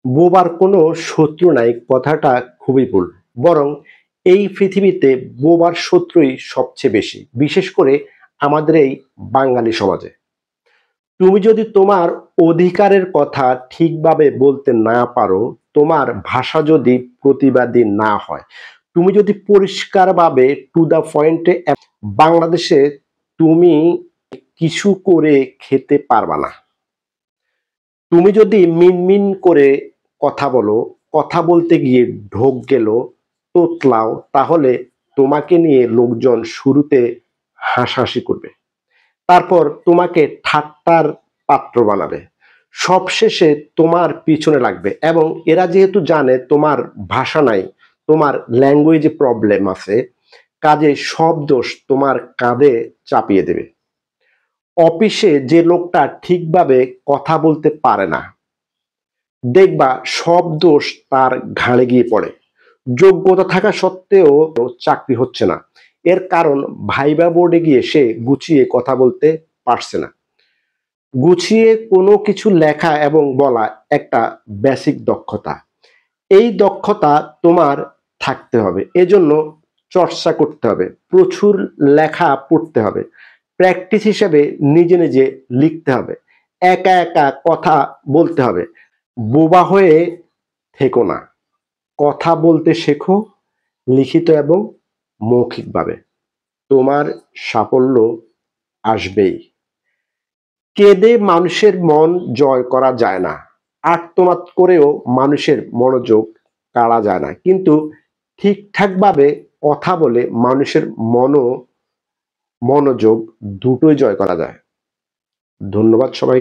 বোবার কোনো শত্রু নাই কথাটা খুবই ভুল। বরং এই পৃথিবীতে বোবার শত্রুই সবচেয়ে বেশি, বিশেষ করে আমাদের এই বাঙালি সমাজে। তুমি যদি তোমার অধিকারের কথা ঠিকভাবে বলতে না পারো, তোমার ভাষা যদি প্রতিবাদী না হয়, তুমি যদি পরিষ্কারভাবে টু দা পয়েন্টে, বাংলাদেশে তুমি কিছু করে খেতে পারবা না। তুমি যদি মিনমিন করে কথা বলো, কথা বলতে গিয়ে ঢোক গেল, তোতলাও, তাহলে তোমাকে নিয়ে লোকজন শুরুতে হাসাহাসি করবে, তারপর তোমাকে ঠাট্টার পাত্র বানাবে, সবশেষে তোমার পিছনে লাগবে। এবং এরা যেহেতু জানে তোমার ভাষা নাই, তোমার ল্যাঙ্গুয়েজে প্রবলেম আছে, কাজে সব দোষ তোমার কাঁধে চাপিয়ে দেবে। অফিসে যে লোকটা ঠিকভাবে কথা বলতে পারে না, দেখবা সব দোষ তার ঘাড়ে গিয়ে পড়ে। যোগ্যতা থাকা সত্ত্বেও চাকরি হচ্ছে না, এর কারণ ভাইবা বোর্ডে গিয়ে সে গুছিয়ে কথা বলতে পারছে না। গুছিয়ে কোনো কিছু লেখা এবং বলা একটা বেসিক দক্ষতা। এই দক্ষতা তোমার থাকতে হবে, এজন্য চর্চা করতে হবে, প্রচুর লেখা পড়তে হবে, প্র্যাকটিস হিসেবে নিজে নিজে লিখতে হবে, একা একা কথা বলতে হবে। বোবা হয়ে থেকো না, কথা বলতে শেখো, লিখিত এবং মৌখিকভাবে। তোমার সাফল্য আসবেই। কেঁদে মানুষের মন জয় করা যায় না, আর্তনাদ করেও মানুষের মনোযোগ কাড়া যায় না, কিন্তু ঠিকঠাকভাবে কথা বলে মানুষের মনোযোগ দুটোই জয় করা যায়। ধন্যবাদ সবাই।